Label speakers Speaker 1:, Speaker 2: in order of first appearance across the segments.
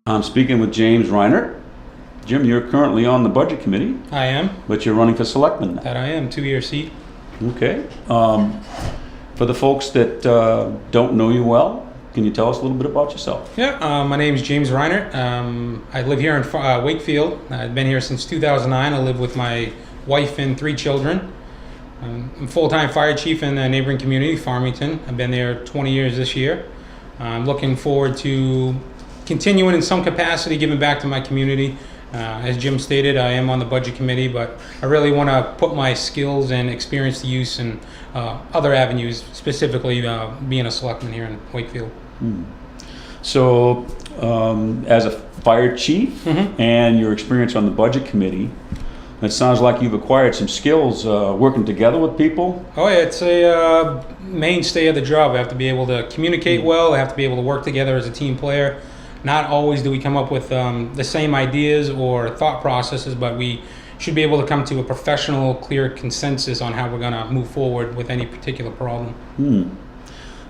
Speaker 1: I'm speaking with James Reinert. Jim, you're currently on the Budget Committee,
Speaker 2: I am.
Speaker 1: but you're running for Selectman now.
Speaker 2: That I am. 2-year seat.
Speaker 1: Okay. For the folks that don't know you well, can you tell us a little bit about yourself?
Speaker 2: Yeah, my name is James Reinert. I live here in Wakefield. I've been here since 2009. I live with my wife and 3 children. I'm a full-time fire chief in a neighboring community, Farmington. I've been there 20 years this year. I'm looking forward to continuing in some capacity, giving back to my community. As Jim stated, I am on the Budget Committee, but I really want to put my skills and experience to use in other avenues, specifically being a selectman here in Wakefield.
Speaker 1: So, as a fire chief and your experience on the Budget Committee, it sounds like you've acquired some skills working together with people.
Speaker 2: Oh yeah, it's a mainstay of the job. I have to be able to communicate well. I have to be able to work together as a team player. Not always do we come up with the same ideas or thought processes, but we should be able to come to a professional, clear consensus on how we're going to move forward with any particular problem.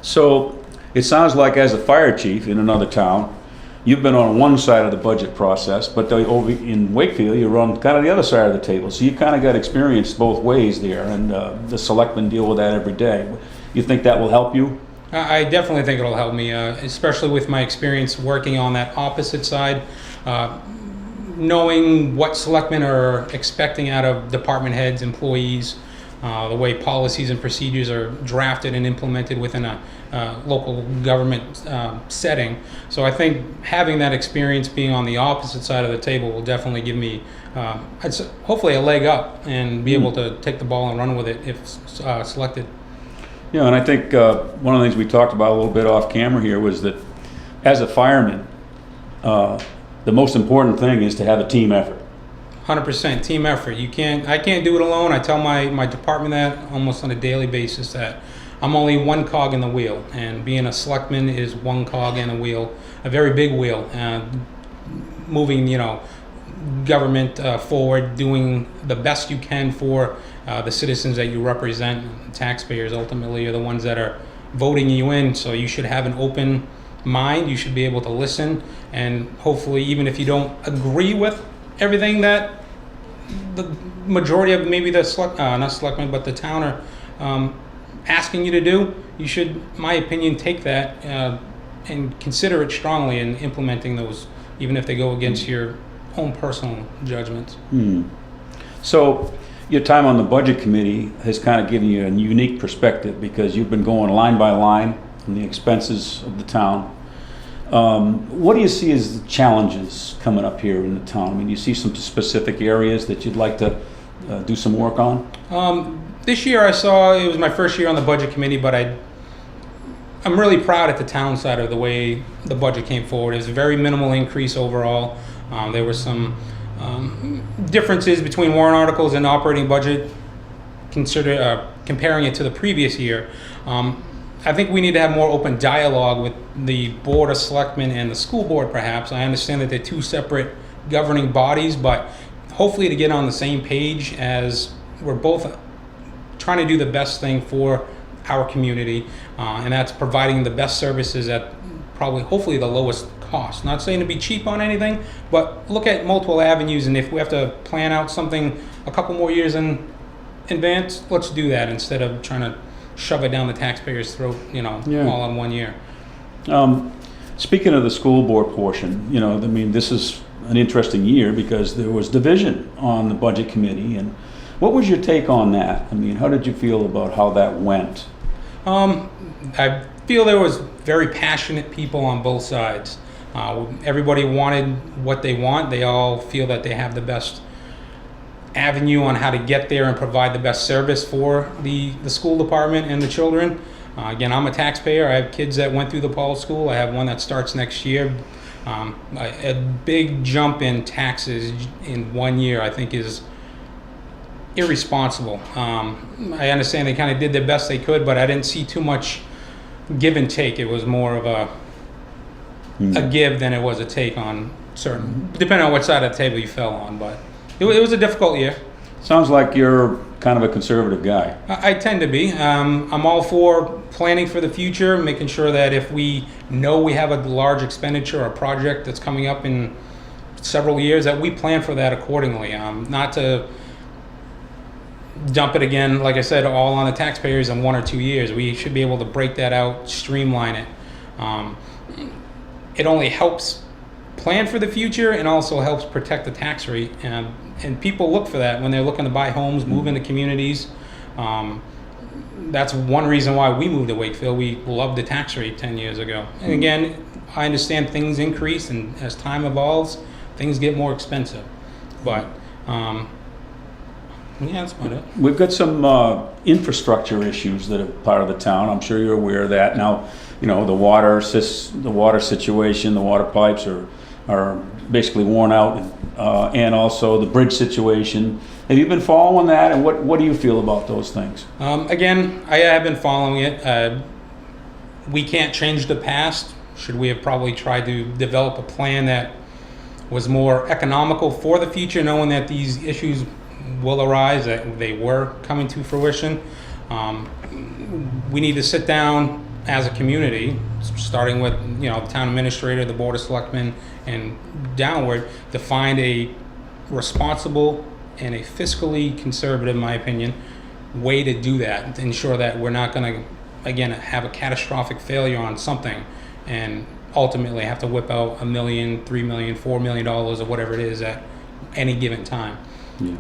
Speaker 1: So, it sounds like as a fire chief in another town, you've been on one side of the budget process, but over in Wakefield, you're on kind of the other side of the table. So you kind of got experience both ways there, and the selectmen deal with that every day. You think that will help you?
Speaker 2: I definitely think it'll help me, especially with my experience working on that opposite side. Knowing what selectmen are expecting out of department heads, employees, the way policies and procedures are drafted and implemented within a local government setting. So I think having that experience being on the opposite side of the table will definitely give me hopefully a leg up and be able to take the ball and run with it if selected.
Speaker 1: Yeah, and I think one of the things we talked about a little bit off camera here was that as a fireman, the most important thing is to have a team effort.
Speaker 2: 100% team effort. I can't do it alone. I tell my department that almost on a daily basis, that I'm only one cog in the wheel, and being a selectman is one cog in a wheel, a very big wheel, moving government forward, doing the best you can for the citizens that you represent. Taxpayers ultimately are the ones that are voting you in, so you should have an open mind. You should be able to listen, and hopefully, even if you don't agree with everything that the majority of maybe the not selectmen, but the town are asking you to do, you should, my opinion, take that and consider it strongly in implementing those, even if they go against your own personal judgments.
Speaker 1: So your time on the Budget Committee has kind of given you a unique perspective because you've been going line by line on the expenses of the town. What do you see as the challenges coming up here in the town? I mean, do you see some specific areas that you'd like to do some work on?
Speaker 2: This year it was my first year on the Budget Committee, but I'm really proud at the town side of the way the budget came forward. It was a very minimal increase overall. There were some differences between warrant articles and operating budget, comparing it to the previous year. I think we need to have more open dialogue with the Board of Selectmen and the school board, perhaps. I understand that they're 2 separate governing bodies, but hopefully to get on the same page, as we're both trying to do the best thing for our community, and that's providing the best services at hopefully the lowest cost. Not saying to be cheap on anything, but look at multiple avenues, and if we have to plan out something a couple more years in advance, let's do that instead of trying to shove it down the taxpayer's throat, all in 1 year.
Speaker 1: Speaking of the school board portion, I mean, this is an interesting year because there was division on the Budget Committee. And what was your take on that? I mean, how did you feel about how that went?
Speaker 2: I feel there was very passionate people on both sides. Everybody wanted what they want. They all feel that they have the best avenue on how to get there and provide the best service for the school department and the children. Again, I'm a taxpayer. I have kids that went through the Paul School. I have one that starts next year. A big jump in taxes in 1 year, I think, is irresponsible. I understand they kind of did their best they could, but I didn't see too much give and take. It was more of a give than it was a take on certain, depending on what side of the table you fell on. But it was a difficult year.
Speaker 1: Sounds like you're kind of a conservative guy.
Speaker 2: I tend to be. I'm all for planning for the future, making sure that if we know we have a large expenditure or project that's coming up in several years, that we plan for that accordingly. Not to dump it again, like I said, all on the taxpayers in 1 or 2 years. We should be able to break that out, streamline it. It only helps plan for the future and also helps protect the tax rate. And people look for that when they're looking to buy homes, move into communities. That's one reason why we moved to Wakefield. We loved the tax rate 10 years ago. And again, I understand things increase, and as time evolves, things get more expensive. But yeah, that's about it.
Speaker 1: We've got some infrastructure issues that are part of the town. I'm sure you're aware of that. Now, you know, the water situation, the water pipes are basically worn out, and also the bridge situation. Have you been following that, and what do you feel about those things?
Speaker 2: Again, I have been following it. We can't change the past. Should we have probably tried to develop a plan that was more economical for the future, knowing that these issues will arise, that they were coming to fruition. We need to sit down as a community, starting with, you know, the town administrator, the board of selectmen, and downward, to find a responsible and a fiscally conservative, in my opinion, way to do that, to ensure that we're not going to, again, have a catastrophic failure on something and ultimately have to whip out $1 million, $3 million, $4 million, or whatever it is at any given time.
Speaker 1: Yeah.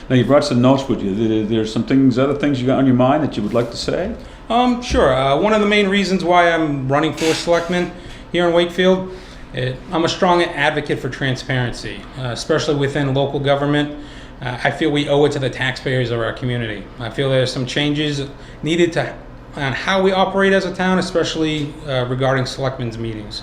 Speaker 1: Now, you brought some notes with you. There's some things, other things you got on your mind that you would like to say?
Speaker 2: Sure. One of the main reasons why I'm running for selectman here in Wakefield, I'm a strong advocate for transparency, especially within local government. I feel we owe it to the taxpayers of our community. I feel there's some changes needed on how we operate as a town, especially regarding selectmen's meetings.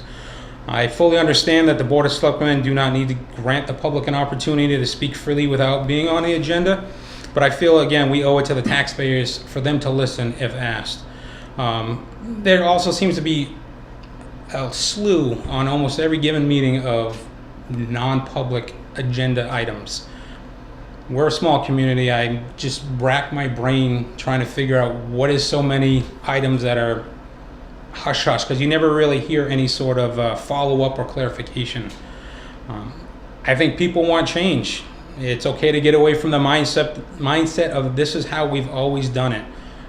Speaker 2: I fully understand that the Board of Selectmen do not need to grant the public an opportunity to speak freely without being on the agenda, but I feel, again, we owe it to the taxpayers for them to listen if asked. There also seems to be a slew on almost every given meeting of non-public agenda items. We're a small community. I just rack my brain trying to figure out what is so many items that are hush-hush, because you never really hear any sort of follow-up or clarification. I think people want change. It's okay to get away from the mindset of this is how we've always done it.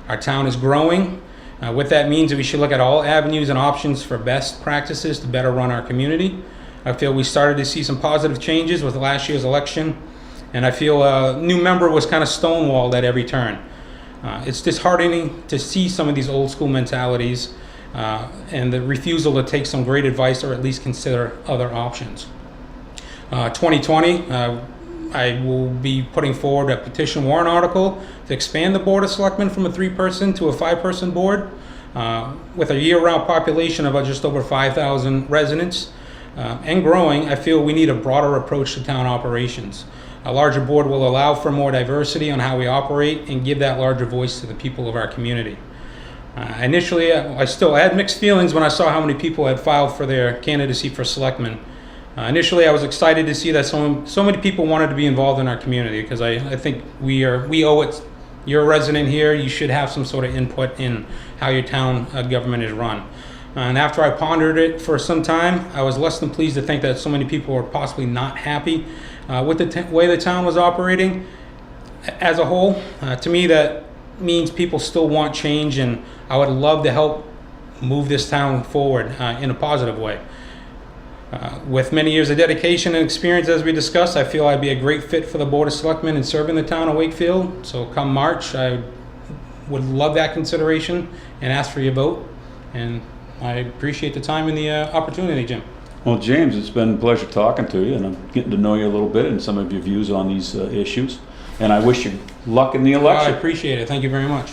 Speaker 2: Our town is growing. What that means is we should look at all avenues and options for best practices to better run our community. I feel we started to see some positive changes with last year's election, and I feel a new member was kind of stonewalled at every turn. It's disheartening to see some of these old school mentalities and the refusal to take some great advice or at least consider other options. 2020, I will be putting forward a petition warrant article to expand the Board of Selectmen from a 3-person to a 5-person board. With a year-round population of just over 5,000 residents and growing, I feel we need a broader approach to town operations. A larger board will allow for more diversity on how we operate and give that larger voice to the people of our community. Initially, I still had mixed feelings when I saw how many people had filed for their candidacy for selectmen. Initially, I was excited to see that so many people wanted to be involved in our community, because I think we owe it. You're a resident here, you should have some sort of input in how your town government is run. And after I pondered it for some time, I was less than pleased to think that so many people were possibly not happy with the way the town was operating as a whole. To me, that means people still want change, and I would love to help move this town forward in a positive way. With many years of dedication and experience, as we discussed, I feel I'd be a great fit for the Board of Selectmen and serving the town of Wakefield. So come March, I would love that consideration and ask for your vote. And I appreciate the time and the opportunity, Jim.
Speaker 1: Well, James, it's been a pleasure talking to you, and I'm getting to know you a little bit and some of your views on these issues. And I wish you luck in the election.
Speaker 2: I appreciate it. Thank you very much.